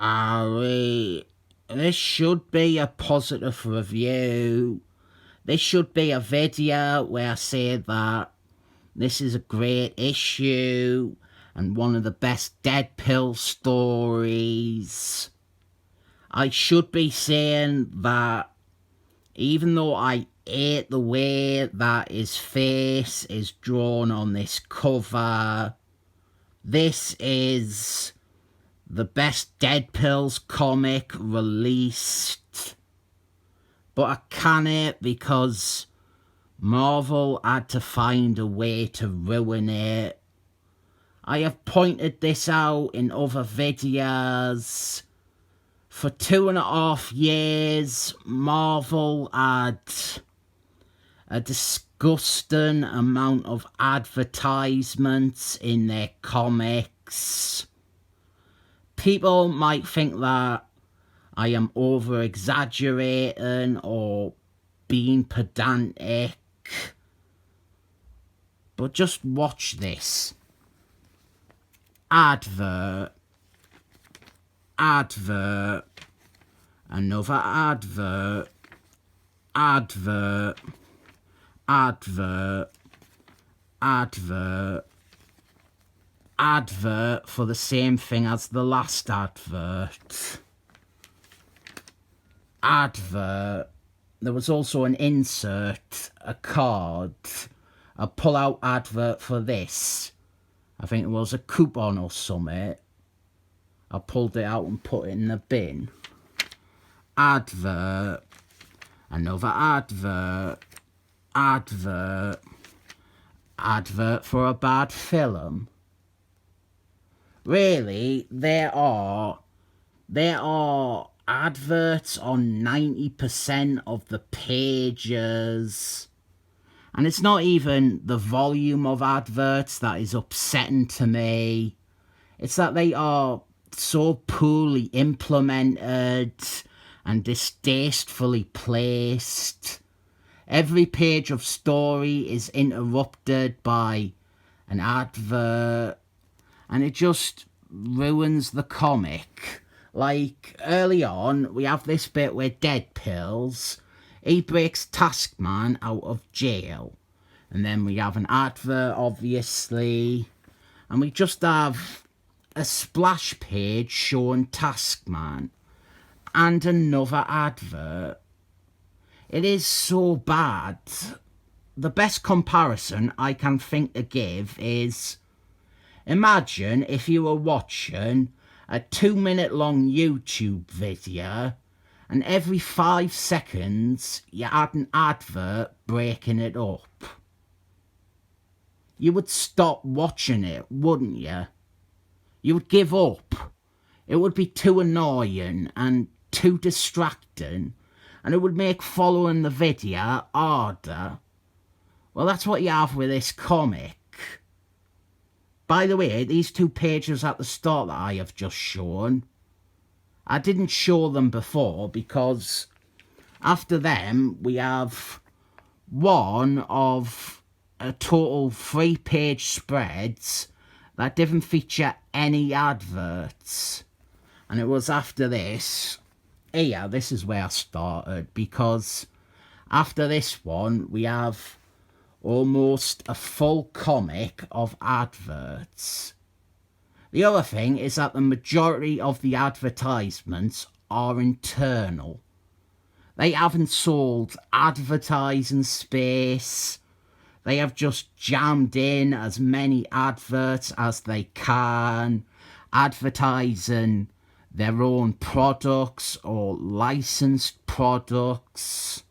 Ari, this should be a positive review. This should be a video where I say that this is a great issue and one of the best Deadpool stories. I should be saying that even though I hate the way that his face is drawn on this cover, this is the best Deadpool's comic released. But I can't because Marvel had to find a way to ruin it. I have pointed this out in other videos. For 2.5 years, Marvel had a disgusting amount of advertisements in their comics. People might think that I am over-exaggerating or being pedantic, but just watch this. Advert, another advert, advert, advert for the same thing as the last advert. There was also an insert, a card, a pull-out advert for this. I think it was a coupon or something. I pulled it out and put it in the bin. Advert, another advert, advert for a bad film. Really, there are adverts on 90% of the pages. And it's not even the volume of adverts that is upsetting to me. It's that they are so poorly implemented and distastefully placed. Every page of story is interrupted by an advert, and it just ruins the comic. Like, early on, we have this bit where Deadpool, he breaks Taskman out of jail. And then we have an advert, obviously. And we just have a splash page showing Taskman. And another advert. It is so bad. The best comparison I can think to give is, imagine if you were watching a 2-minute long YouTube video and every 5 seconds you had an advert breaking it up. You would stop watching it, wouldn't you? You would give up. It would be too annoying and too distracting, and it would make following the video harder. Well, that's what you have with this comic. By the way, these 2 pages at the start that I have just shown, I didn't show them before because after them we have one of a total 3-page spreads that didn't feature any adverts. And it was after this, here, this is where I started, because after this one we have almost a full comic of adverts. The other thing is that the majority of the advertisements are internal. They haven't sold advertising space. They have just jammed in as many adverts as they can, advertising their own products or licensed products.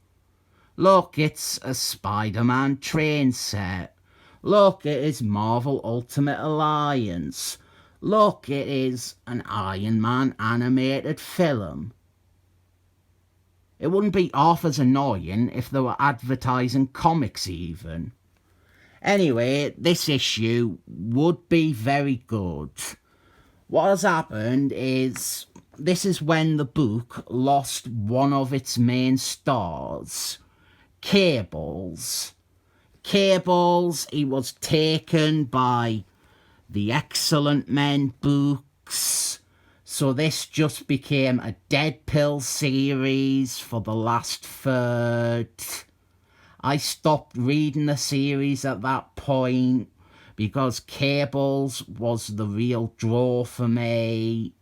Look, it's a Spider-Man train set. Look, it is Marvel Ultimate Alliance. Look, it is an Iron Man animated film. It wouldn't be half as annoying if they were advertising comics even. Anyway, this issue would be very good. What has happened is, this is when the book lost one of its main stars. Cables, he was taken by the Excellent Men books, So this just became a Deadpool series for the last third. I stopped reading the series at that point because Cables was the real draw for me.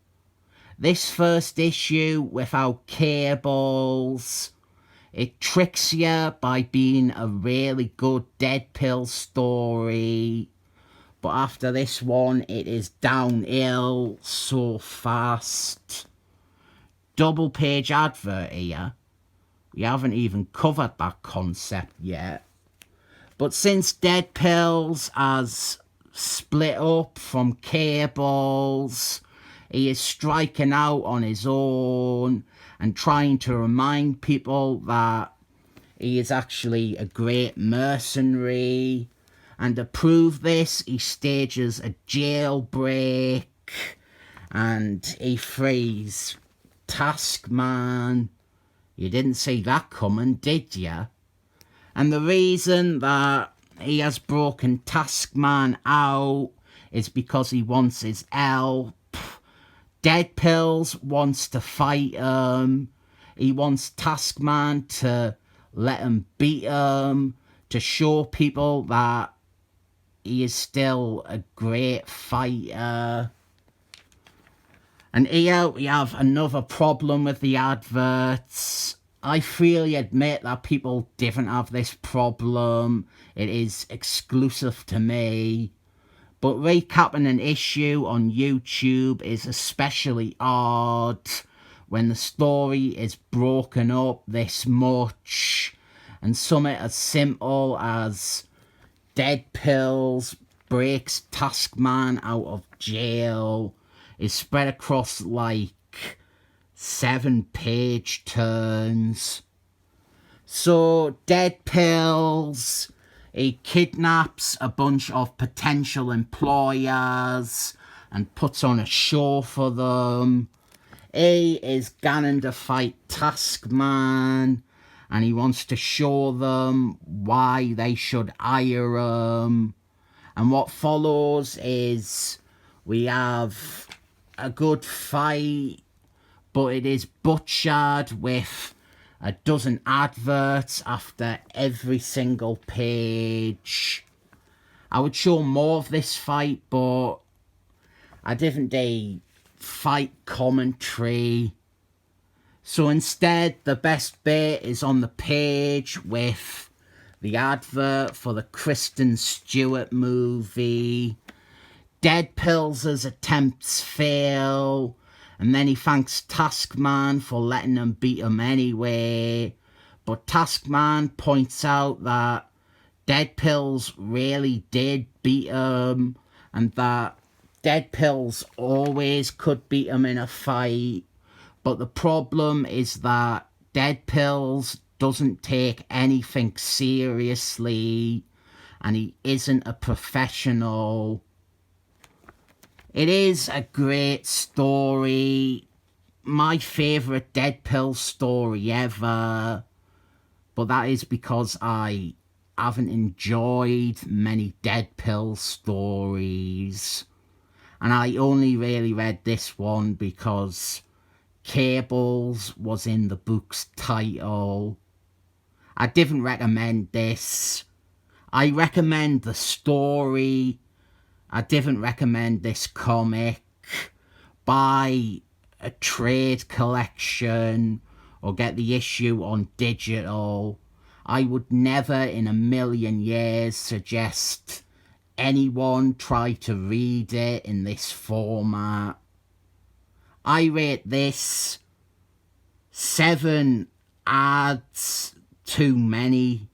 This first issue without Cables, it tricks you by being a really good Deadpool story. But after this one, it is downhill so fast. Double page advert here. We haven't even covered that concept yet. But since Deadpool has split up from Cables, he is striking out on his own and trying to remind people that he is actually a great mercenary. And to prove this, he stages a jailbreak and he frees Taskman. You didn't see that coming, did ya? And the reason that he has broken Taskman out is because he wants his help. Deadpool wants to fight him. He wants Taskman to let him beat him, to show people that he is still a great fighter. And here we have another problem with the adverts. I freely admit that people didn't have this problem. It is exclusive to me. But recapping an issue on YouTube is especially hard when the story is broken up this much. And something as simple as Deadpool breaks Taskman out of jail is spread across like 7-page turns. So Deadpool, he kidnaps a bunch of potential employers and puts on a show for them. He is going to fight Taskman and he wants to show them why they should hire him. And what follows is we have a good fight, but it is butchered with a dozen adverts after every single page. I would show more of this fight, but I didn't do fight commentary. So instead, the best bit is on the page with the advert for the Kristen Stewart movie. Deadpool's attempts fail, and then he thanks Taskman for letting him beat him anyway. But Taskman points out that Deadpool's really did beat him, and that Deadpool's always could beat him in a fight. But the problem is that Deadpool's doesn't take anything seriously, and he isn't a professional. It is a great story, my favourite Deadpool story ever, but that is because I haven't enjoyed many Deadpool stories, and I only really read this one because Cables was in the book's title. I didn't recommend this. I recommend the story. I didn't recommend this comic. Buy a trade collection or get the issue on digital. I would never in a million years suggest anyone try to read it in this format. I rate this 7 ads too many.